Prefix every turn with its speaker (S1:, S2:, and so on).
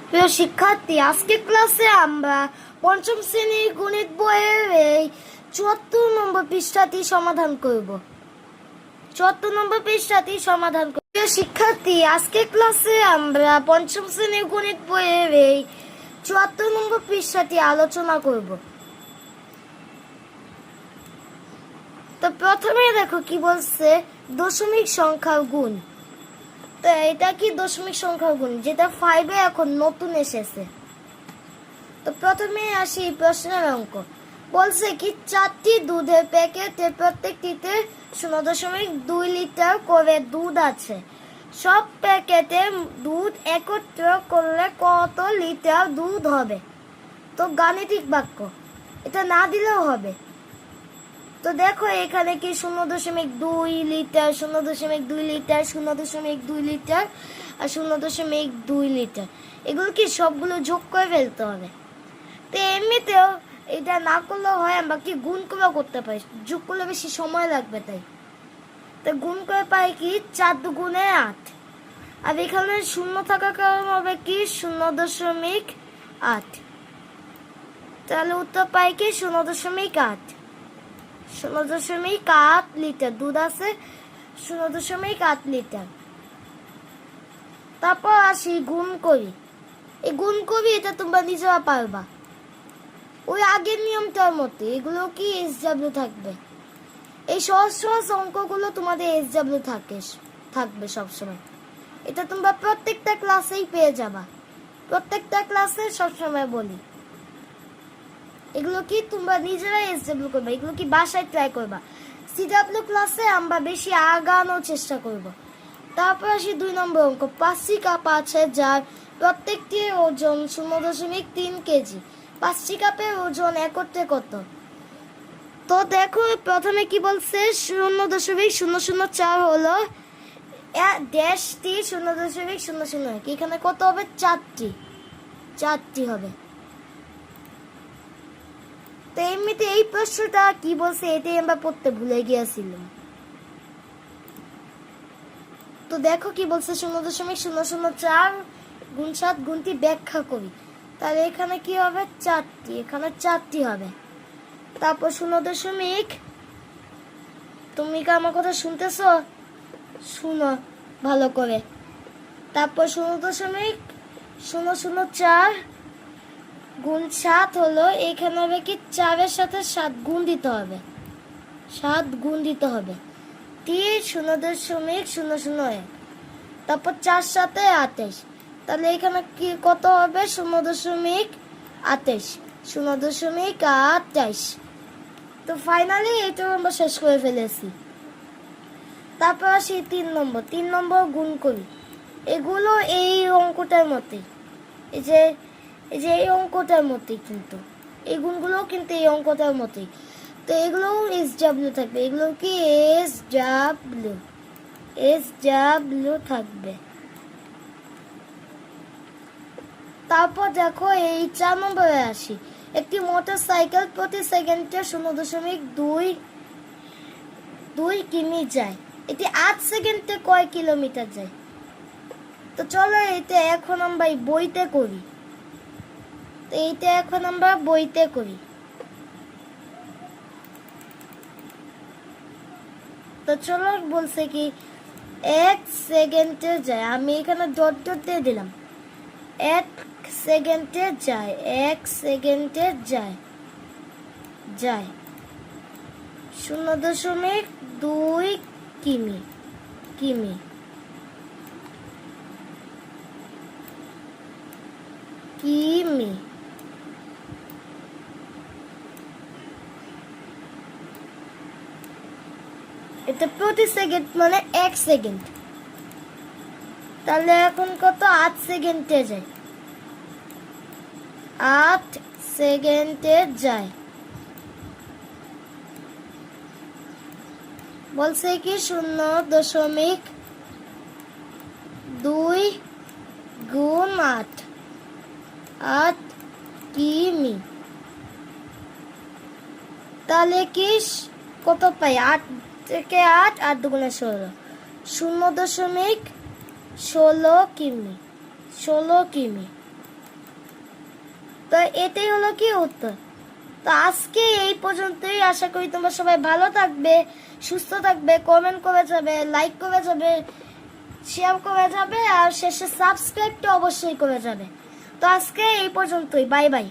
S1: প্রিয় শিক্ষার্থী, আজকে ক্লাসে আমরা পঞ্চম শ্রেণীর গণিত বইয়ের এই ৭৪ নম্বর পৃষ্ঠাটি সমাধান করব। ৭৪ নম্বর পৃষ্ঠাটি সমাধান করব। প্রিয় শিক্ষার্থী, আজকে ক্লাসে আমরা পঞ্চম শ্রেণীর গণিত বইয়ের এই ৭৪ নম্বর পৃষ্ঠাটি আলোচনা করব। তো প্রথমে দেখো কি বলছে, দশমিক সংখ্যার গুণ। তো এটা কি দশমিক সংখ্যার গুণ, যেটা 5 এ এখন নতুন এসেছে। তো প্রথমে আসি প্রশ্নের অঙ্ক। বলছে কি 4টি দুধের প্যাকেটে প্রত্যেকটিতে 0.2 লিটার করে দুধ আছে। সব প্যাকেটে দুধ একত্র করলে কত লিটার দুধ হবে? তো গাণিতিক বাক্য, এটা না দিলেও হবে। তো দেখো এখানে কি 0.2 লিটার, 0.2 লিটার, 0.2 লিটার আর 0.2 লিটার, এগুলো কি সবগুলো যোগ করে ফেলতে হবে। তো এমনিতেও এটা না করলেও হয়, আমরা কি গুণ করে করতে পারি, যোগ করলে বেশি সময় লাগবে তাই। তো গুণ করে পাই কি 4 দুগুণে 8, আর এখানে শূন্য থাকার কারণ হবে কি 0.8। তাহলে উত্তর পাই কি 0.8। 0.8 লিটার দুধ আছে, 0.8 লিটার। তারপর আসি গুণ করি। এই গুণ করি এটা তোমরা নিজেরা পারবা, ওই আগের নিয়মটার মতো। এগুলো কি SW থাকবে, এই সহজ সহজ অঙ্কগুলো তোমাদের SW থাকবে সবসময়। এটা তোমরা প্রত্যেকটা ক্লাসেই পেয়ে যাবা, প্রত্যেকটা ক্লাসে সবসময় বলি। এগুলো কি তোমরা নিজেরাই SW করবে, এগুলো কি বাসায় ট্রাই করবা। CW ক্লাসে আমরা বেশি আগানোর চেষ্টা করব। তারপর আসি 2 নম্বর অঙ্ক। 5টি কাপ আছে যার প্রত্যেকটি ওজন 0.3 কেজি। 5টি কাপের ওজন একত্রে কত? তো দেখো প্রথমে কি বলছে, 0.004 হলো ড্যাশটি 0.00, এখানে কত হবে? 4টি হবে। তো এমনিতে এই প্রশ্নটা কি বলছে এটাই আমরা পড়তে ভুলে গিয়েছিলাম। তো দেখো কি বলছে, 0.004 গুণ 7 গুণটি ব্যাখ্যা করি। তাহলে এখানে কি হবে? 4টি, এখানে 4টি হবে। তারপর 0. তুমি কি আমার কথা শুনতেছো? শুনো ভালো করে। তারপর 0.004 গুণ 7 হলো, এখানে হবে কি 4-এর সাথে 7 গুণ দিতে হবে, 7 গুণ দিতে হবে। 0.001। তারপর 4 সাথে 28, তাহলে এখানে কি কত হবে? 0.28, 0.28। তো ফাইনালি এটা আমরা শেষ করে ফেলেছি। তারপর আসি 3 নম্বর গুণ করি। এগুলো এই অঙ্কটার মতোই, এই যে এই অঙ্কটার মতোই, কিন্তু এই গুণগুলো কিন্তু এই অঙ্কটার মতোই। তো এগুলো SW থাকবে, এগুলো কি SW থাকবে। তারপর দেখো এই 4 নম্বরে আসি। একটি মোটর সাইকেল প্রতি সেকেন্ডে 0.2 কিমি যায়। এটি 8 সেকেন্ডে কয় কিলোমিটার যায়? তো চলো এটা এখন আমরা বইতে করি। তো এইটা এখন আমরা বইতে করি। তো চলো, বলছে কি 1 সেকেন্ডে যায়, আমি এখানে ডট দিয়ে দিলাম। 1 সেকেন্ডে যায়, 1 সেকেন্ডে যায় 0.2 কিমি। এটা প্রতি সেকেন্ড মানে 1 সেকেন্ড। তাহলে এখন কত? 8 সেকেন্ডে যায়, 8 সেকেন্ডে যায়। বলছে কি 0.2 গুণ 8 কিমি। তাহলে কি কত পাই? 8 থেকে 8, 8 দুগুণে 16, 0.16 কিমি। তো এটাই হলো কি উত্তর। তো আজকে এই পর্যন্তই, আশা করি তোমরা সবাই ভালো থাকবে, সুস্থ থাকবে, কমেন্ট করে যাবে, লাইক করে যাবে, শেয়ার করে যাবে, আর শেষে সাবস্ক্রাইবটা অবশ্যই করে যাবে। তো আজকে এই পর্যন্তই, বাই বাই।